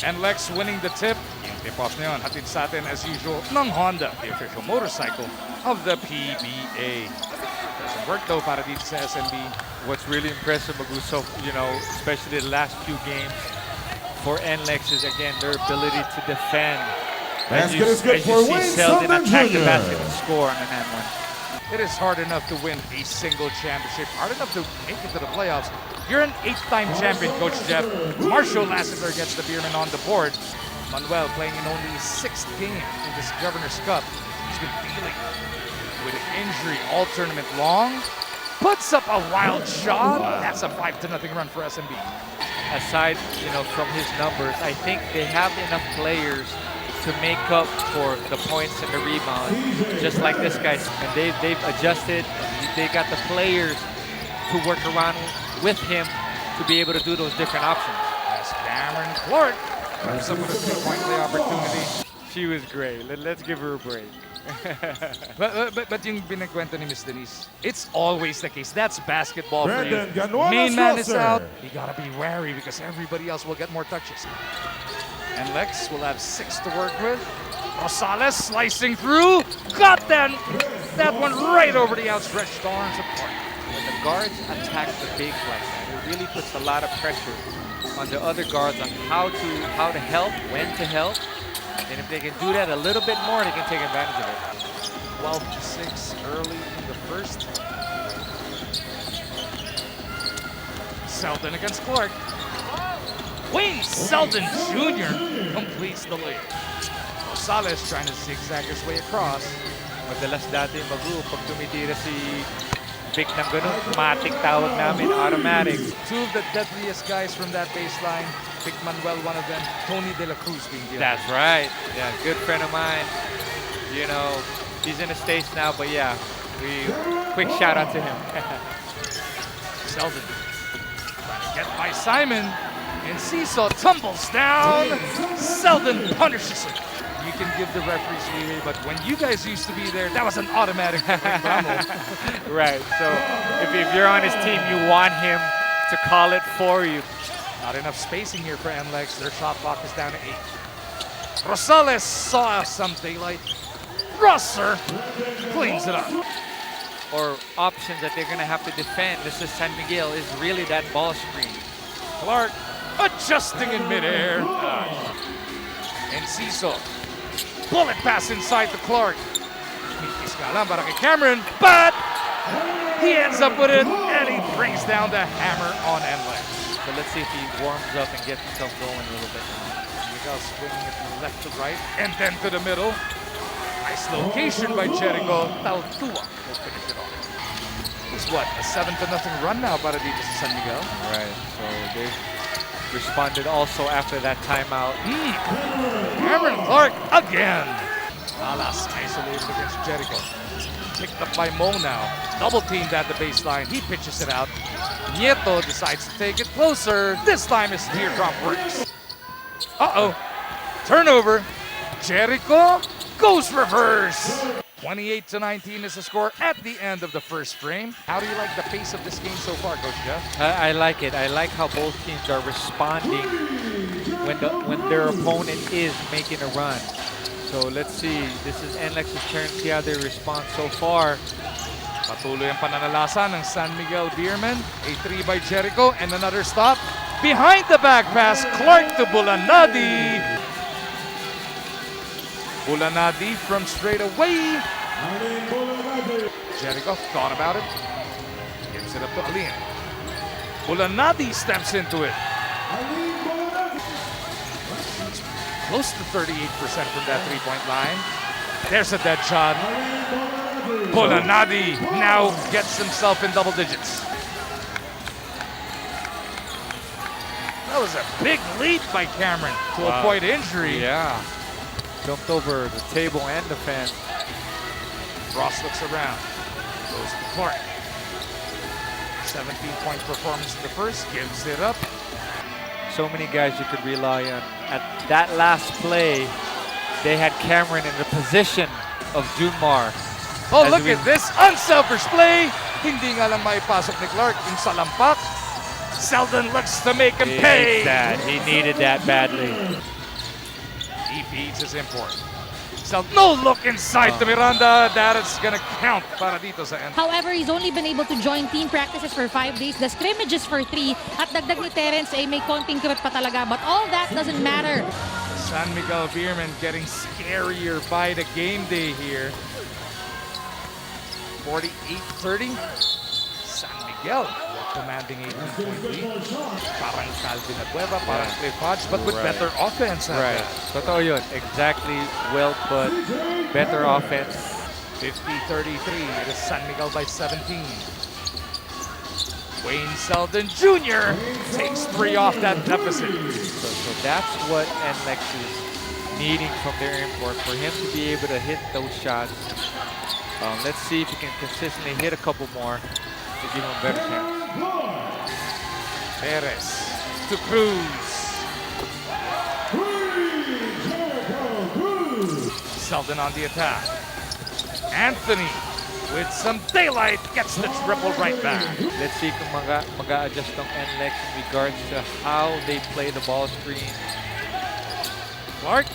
NLEX winning the tip. Yung tip-off na yun, hatid sa atin as usual ng Honda, the official motorcycle of the PBA. Doesn't work though para dito sa SMB. What's really impressive, Maguso, especially the last few games for NLEX is, again, their ability to defend. As you see Selden attack the basket and score on an N1. It is hard enough to win a single championship, hard enough to make it to the playoffs. You're an 8-time champion, Coach Jeff. Marshall Lassiter gets the Beermen on the board. Manuel playing in only his 6th game in this Governor's Cup. He's been dealing with an injury all tournament long. Puts up a wild shot. That's a 5-0 run for SMB. Aside, from his numbers, I think they have enough players to make up for the points and the rebound, just like this guy. And they've adjusted. They got the players to work around with him to be able to do those different options. As Cameron Clark comes up with a 2-point play opportunity. She was great. Let's give her a break. but yung binagkwento ni Miss Denise, it's always the case. That's basketball for you. Main man is out. You gotta be wary because everybody else will get more touches. And NLEX will have 6 to work with. Rosales slicing through. Got that one right over the outstretched arms of Clark. When the guards attack the bigs like that, it really puts a lot of pressure on the other guards on how to help, when to help. And if they can do that a little bit more, they can take advantage of it. 12-6 early in the first. Selden against Clark. Wayne Selden Jr. completes the lead. Rosales trying to zigzag his way across. Madalas dati, Magu, pag tumitira si Vic ng ganun, matic tawag namin, automatic. 2 of the deadliest guys from that baseline. Vic Manuel, one of them. Tony De La Cruz being the other. That's right. Yeah, good friend of mine. He's in the States now, but yeah, quick shout out to him. Selden trying to get by Simon. And Seesaw tumbles down. Selden punishes him. You can give the referees leeway, but when you guys used to be there, that was an automatic. Right. So if you're on his team, you want him to call it for you. Not enough spacing here for NLEX. Their shot clock is down to 8. Rosales saw some daylight. Rosser cleans it up. Or options that they're going to have to defend. This is San Miguel is really that ball screen. Clark adjusting in midair. And Seesaw. Bullet pass inside to Clark. Iskalan para kay Cameron, but he ends up with it, and he brings down the hammer on NLEX. So let's see if he warms up and gets himself going a little bit now. Miguel swinging it from left to right, and then to the middle. Nice location by Jericho. Taltua will finish it off. It's what, a 7-0 run now para dito sa San Miguel? Right, so they've responded also after that timeout. Cameron Clark again. Alas isolated against Jericho. Picked up by Mo now. Double teamed at the baseline. He pitches it out. Nieto decides to take it closer. This time his teardrop works. Uh-oh. Turnover. Jericho goes reverse. 28-19 is the score at the end of the first frame. How do you like the pace of this game so far, Coach Jeff? I like it. I like how both teams are responding when their opponent is making a run. So let's see. This is NLEX's turn. See how they respond so far. Patuloy ang pananalasa ng San Miguel Beermen. A 3 by Jericho and another stop. Behind the back pass, Clark to Bulanadi. Bulanadi from straight away. Jericho thought about it. Gives it up to Alin. Bulanadi steps into it. Close to 38% from that 3-point line. There's a dead shot. Bulanadi now gets himself in double digits. That was a big leap by Cameron to avoid injury. Yeah. Jumped over the table and the fence. Ross looks around. Goes to Clark. 17-point performance in the first. Gives it up. So many guys you could rely on. At that last play, they had Cameron in the position of Junmar. Oh, look at this unselfish play. Hindi nga lang maipasok ni Clark yung salampak. Selden looks to make him He pay. needs that. He needed that badly. He feeds his import. No look inside to Miranda. That is gonna count para dito sa end. However, he's only been able to join team practices for 5 days. The scrimmages for 3. At dagdag ni Terence ay may konting kurot pa talaga. But all that doesn't matter. San Miguel Beermen getting scarier by the game day here. 48-30. San Miguel commanding 18-point lead. Parang Calvin Agueva, parang Cliff Hodge, but with better offense. Right. Totoo yun. Exactly. Well put. Better offense. 50-33. It is San Miguel by 17. Wayne Selden Jr. takes 3 off that deficit. So that's what NLEX is needing from their import, for him to be able to hit those shots. Let's see if he can consistently hit a couple more to give him a better chance. Perez to Cruz. Selden on the attack. Anthony with some daylight gets the triple right back. Let's see kung mag-a-adjust ng NLEX in regards to how they play the ball screen. Clark,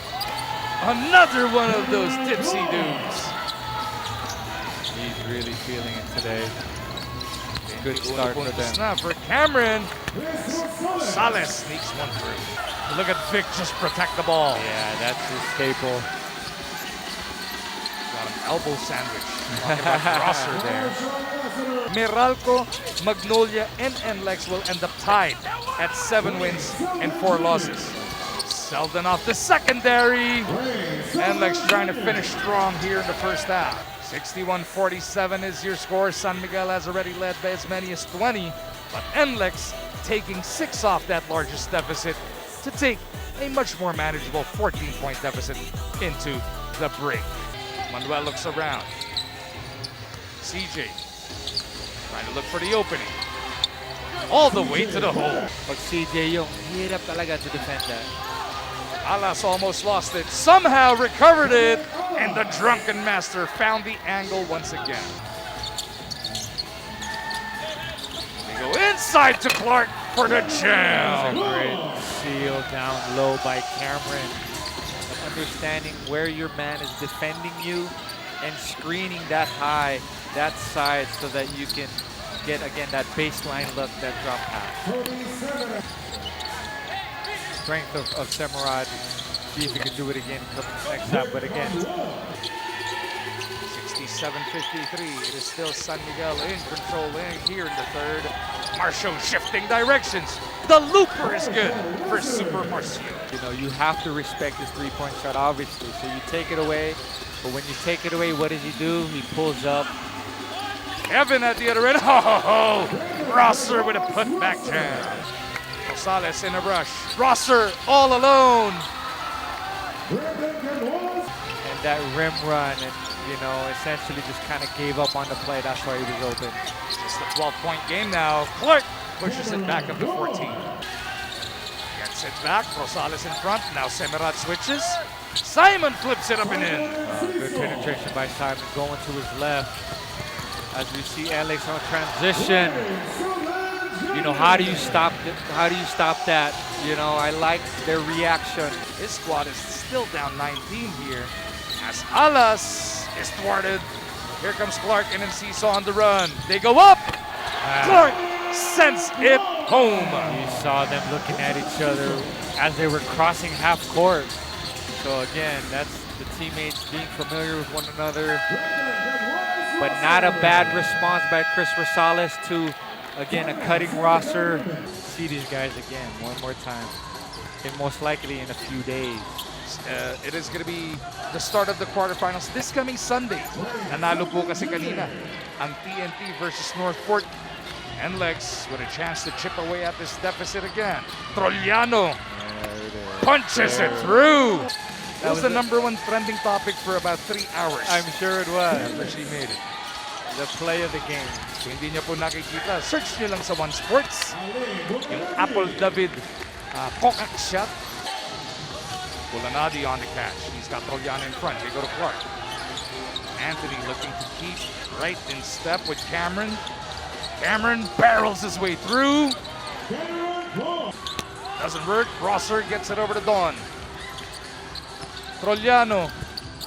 another one of those tipsy dudes. He's really feeling it today. Good start for them. Snap for Cameron. Salas sneaks one through. Look at Vic just protect the ball. Yeah, that's his staple. Got an elbow sandwich. Talking about Rosser there. Meralco, Magnolia, and NLEX will end up tied at 7 wins and 4 losses. Selden off the secondary. NLEX trying to finish strong here in the first half. 61-47 is your score. San Miguel has already led by as many as 20, but NLEX taking 6 off that largest deficit to take a much more manageable 14-point deficit into the break. Manuel looks around. CJ trying to look for the opening. All the way to the hole. Pag CJ yung hirap talaga to defend that. Alas almost lost it, somehow recovered it, and the drunken master found the angle once again. They go inside to Clark for the jam. That's a great seal down low by Cameron. Understanding where your man is defending you and screening that high, that side, so that you can get, again, that baseline look, that drop pass. Strength of Semerad. See if he can do it again next half, but again. 67-53, it is still San Miguel in control here in the third. Marcio shifting directions. The looper is good for Super Marcio. You know, you have to respect his three-point shot, obviously. So you take it away, but when you take it away, what does he do? He pulls up. Evan at the other end. Oh, Rosser with a putback jam. Rosales in a rush. Rosser all alone. And that rim run, and you know, essentially just kind of gave up on the play. That's why he was open. Just a 12-point game now. Clark pushes it back up to 14. Gets it back. Rosales in front. Now Semerad switches. Simon flips it up and in. Good penetration by Simon, going to his left. As we see NLEX on transition. You know, how do you stop it? How do you stop that? You know, I like their reaction. His squad is still down 19 here as Alas is thwarted. Here comes Clark and then Seesaw on the run. They go up. Clark sends it home. You saw them looking at each other as they were crossing half court. So again, that's the teammates being familiar with one another. But not a bad response by Chris Rosales to, again, a cutting roster. See these guys again one more time, and most likely in a few days. It is going to be the start of the quarterfinals this coming Sunday. Nanalo po kasi kanina ang TNT versus Northport. NLEX with a chance to chip away at this deficit again. Trollano punches it through. That was the #1 trending topic for about 3 hours. I'm sure it was. After she made it. The play of the game. Kung hindi niyo po nakikita, search niyo lang sa One Sports. Yung Apple David Kokak shot. Bulanadi on the catch. He's got Trollano in front. They go to Clark. Anthony looking to keep right in step with Cameron. Cameron barrels his way through. Doesn't work. Rosser gets it over to Don. Trollano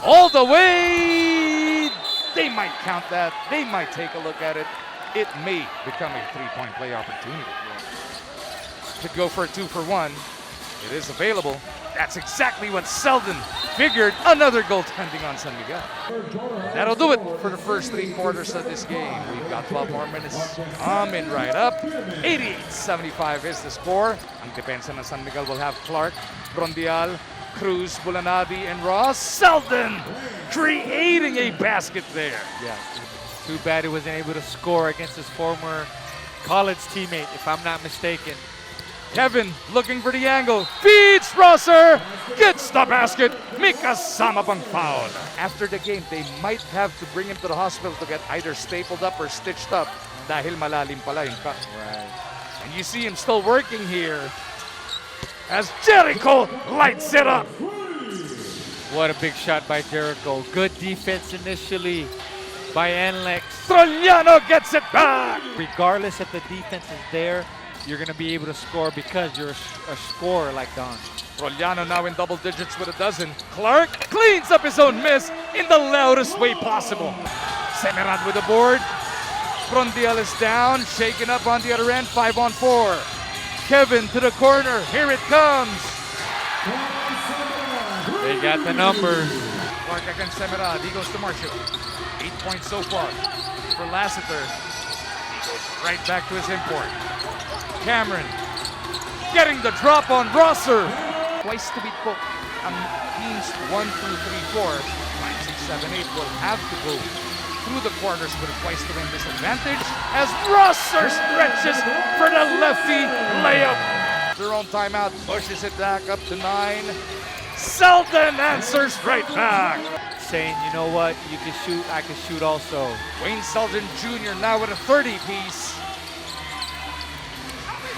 all the way. They might count that. They might take a look at it. It may become a three-point play opportunity. Could go for a 2-for-1. It is available. That's exactly what Selden figured. Another goaltending on San Miguel. That'll do it for the first 3 quarters of this game. We've got 12 more minutes coming right up. 88-75 is the score. Ang depensa ng San Miguel will have Clark, Brondial, Cruz, Bulanadi, and Ross. Selden creating a basket there. Yeah. Too bad he wasn't able to score against his former college teammate, if I'm not mistaken. Kevin looking for the angle. Feeds Rosser. Gets the basket. May kasama pang foul. After the game, they might have to bring him to the hospital to get either stapled up or stitched up dahil malalim pala yung cut. Right. And you see him still working here as Jericho lights it up. What a big shot by Jericho. Good defense initially by NLEX. Trollano gets it back. Regardless if the defense is there, you're going to be able to score because you're a scorer like Don. Trollano now in double digits with a dozen. Clark cleans up his own miss in the loudest way possible. Semerad with the board. Brondial is down, shaken up on the other end, 5-on-4. Kevin to the corner, here it comes. They got the numbers. Clark against Semerad, he goes to Marshall. 8 points so far for Lassiter. He goes right back to his import. Cameron getting the drop on Rosser. Twice to beat po ang teams 1, 2, 3, 4, 5, 6, 7, 8 will have to go through the quarters with a twice to win disadvantage as Rosser stretches for the lefty layup. Their own timeout pushes it back up to 9. Selden answers right back. Saying, you know what, you can shoot, I can shoot also. Wayne Selden Jr. now with a 30-piece.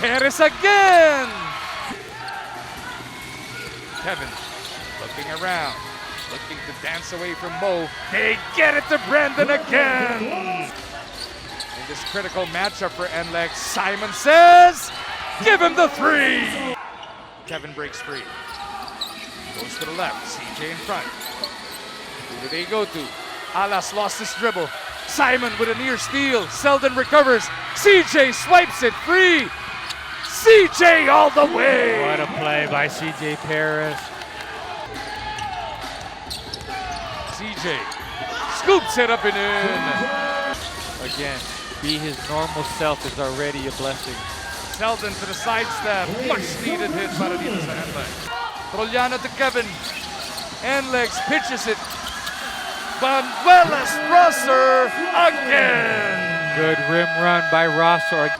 Perez again! Kevin looking around, looking to dance away from Mo. They get it to Brandon again! In this critical matchup for NLEX, Simon says, give him the 3! Kevin breaks free. Goes to the left, CJ in front. Who do they go to? Alas lost his dribble. Simon with a near steal. Selden recovers. CJ swipes it free. CJ all the way! What a play by CJ Perez. CJ scoops it up and in. Again, be his normal self is already a blessing. Selden to the sidestep. Much needed hit para dito sa NLEX. Trollano to Kevin. NLEX pitches it. Banuelas Rosser again. Good rim run by Rosser.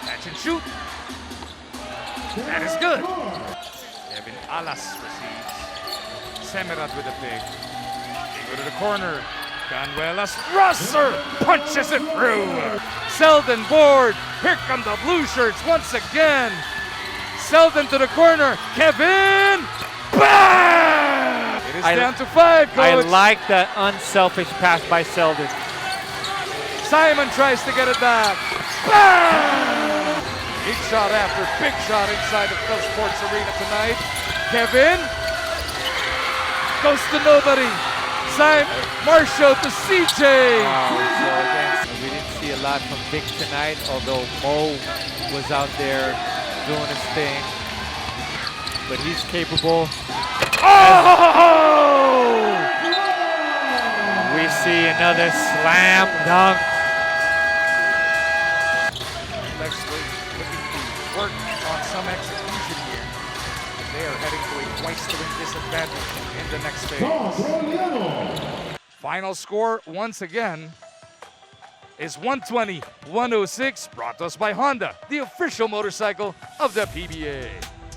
Catch and shoot. That is good. Kevin Alas receives. Semerad with a pick. They go to the corner. Banuelas Rosser punches it through. Selden board. Here come the blue shirts once again. Selden to the corner. Kevin. Bam! It is down to 5, coach. I like that unselfish pass by Selden. Simon tries to get it back. Bam! Big shot after big shot inside the Phil Sports Arena tonight. Kevin goes to nobody. Simon Marshall to CJ. Wow, so again, we didn't see a lot from Vic tonight, although Mo was out there doing his thing. But he's capable. Oh! We see another slam dunk. Lex looking to work on some execution here. They are heading to a twice-to-win disadvantage in the next phase. Final score, once again, is 120-106, brought to us by Honda, the official motorcycle of the PBA.